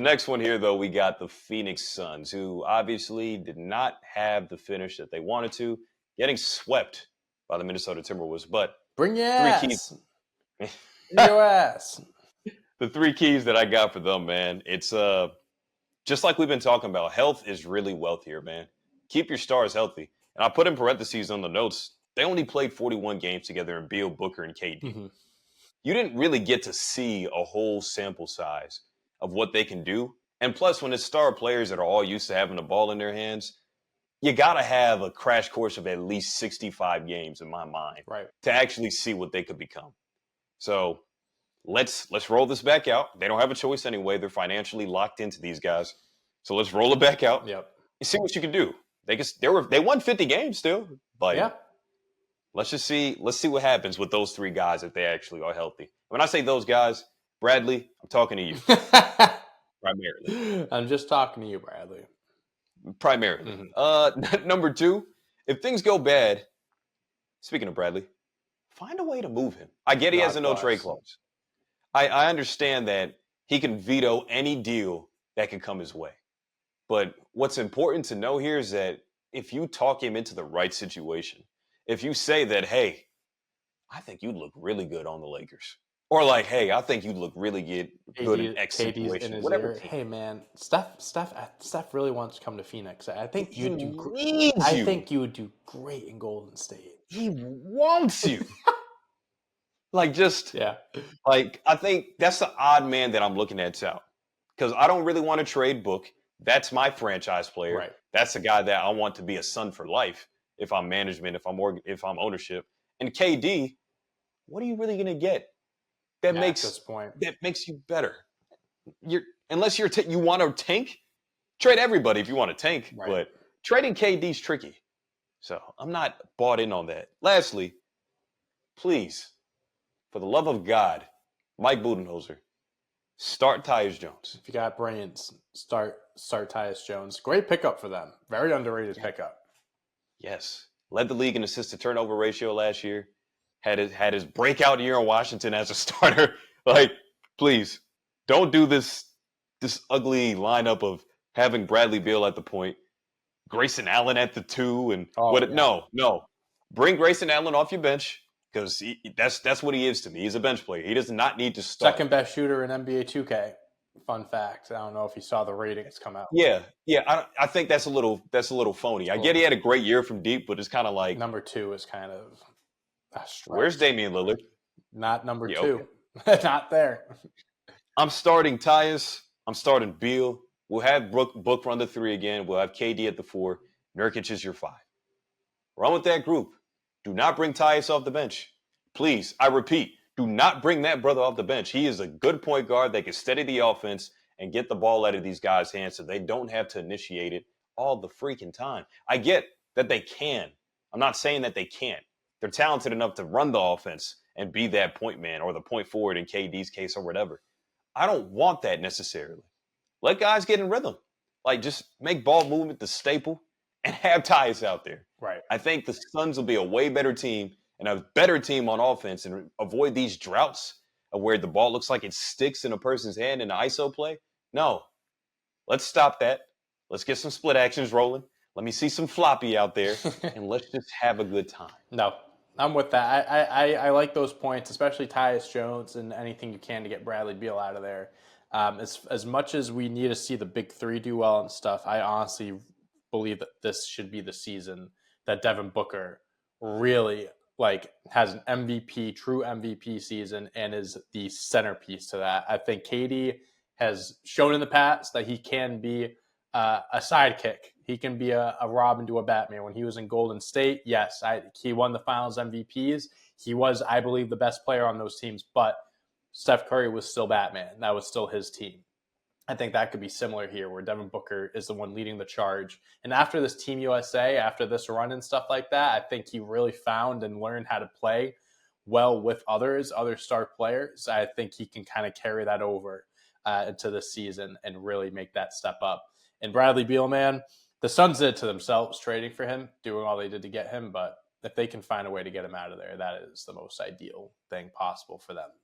Next one here, though, we got the Phoenix Suns, who obviously did not have the finish that they wanted to, getting swept by the Minnesota Timberwolves. But Bring your three keys. ass. Bring your ass. The three keys that I got for them, man. It's just like we've been talking about. Health is really wealth here, man. Keep your stars healthy. And I put in parentheses on the notes. They only played 41 games together in Beal, Booker, and KD. Mm-hmm. You didn't really get to see a whole sample size of what they can do. And plus, when it's star players that are all used to having the ball in their hands, you got to have a crash course of at least 65 games in my mind Right. to actually see what they could become. So let's roll this back out. They don't have a choice anyway. They're financially locked into these guys. So let's roll it back out Yep. and see what you can do. They won 50 games still, but Yeah. let's see what happens with those three guys if they actually are healthy. When I say those guys, Bradley, I'm talking to you primarily. I'm just talking to you, Bradley. Primarily. Mm-hmm. Number two, if things go bad, speaking of Bradley, find a way to move him. I get he has a no trade clause. I understand that he can veto any deal that can come his way. But what's important to know here is that if you talk him into the right situation, if you say that, hey, I think you'd look really good on the Lakers. Or like, hey, I think you'd look really good in X KD's situation. in his Whatever. ear. Hey man, Steph really wants to come to Phoenix. I think He you'd do. needs you. think you would do great in Golden State. He wants you. Like Yeah. like I think that's the odd man that I'm looking at out. Because I don't really want to trade Book. That's my franchise player. Right. That's the guy that I want to be a Sun for life. If I'm management, if I'm ownership, and KD, what are you really gonna get that At this point, makes you better? Unless you want to tank, trade everybody if you want to tank. Right. But trading KD's tricky, so I'm not bought in on that. Lastly, please, for the love of God, Mike Budenholzer, start Tyus Jones. if you got brains, start Tyus Jones. Great pickup for them. Very underrated pickup. Yes. Led the league in assist to turnover ratio last year. Had his breakout year in Washington as a starter. Like, please, don't do this ugly lineup of having Bradley Beal at the point, Grayson Allen at the 2, and no. Bring Grayson Allen off your bench because that's what he is to me. He's a bench player. He does not need to start. Second best shooter in NBA 2K. Fun fact. I don't know if you saw the ratings come out. Yeah. I think that's a little phony. I get he had a great year from deep, but it's kind of like number 2 is kind of a stretch. Where's Damian Lillard? Not number 2. Okay. Not there. I'm starting Tyus. I'm starting Beal. We'll have Book run the 3 again. We'll have KD at the 4. Nurkic is your 5. Run with that group. Do not bring Tyus off the bench. Please, I repeat, do not bring that brother off the bench. He is a good point guard that can steady the offense and get the ball out of these guys' hands so they don't have to initiate it all the freaking time. I get that they can. I'm not saying that they can't. They're talented enough to run the offense and be that point man or the point forward in KD's case or whatever. I don't want that necessarily. Let guys get in rhythm. Like, just make ball movement the staple and have Tyus out there. Right. I think the Suns will be a way better team and a better team on offense and avoid these droughts of where the ball looks like it sticks in a person's hand in the ISO play. No. Let's stop that. Let's get some split actions rolling. Let me see some floppy out there, and let's just have a good time. No, I'm with that. I like those points, especially Tyus Jones and anything you can to get Bradley Beal out of there. As much as we need to see the big 3 do well and stuff, I honestly believe that this should be the season that Devin Booker really has an MVP, true MVP season, and is the centerpiece to that. I think KD has shown in the past that he can be a sidekick. He can be a Robin to a Batman. When he was in Golden State, yes, he won the Finals MVPs. He was, I believe, the best player on those teams, but Steph Curry was still Batman. That was still his team. I think that could be similar here, where Devin Booker is the one leading the charge. And after this Team USA, after this run and stuff like that, I think he really found and learned how to play well with other star players. I think he can kind of carry that over into this season and really make that step up. And Bradley Beal, man, the Suns did it to themselves trading for him, doing all they did to get him. But if they can find a way to get him out of there, that is the most ideal thing possible for them.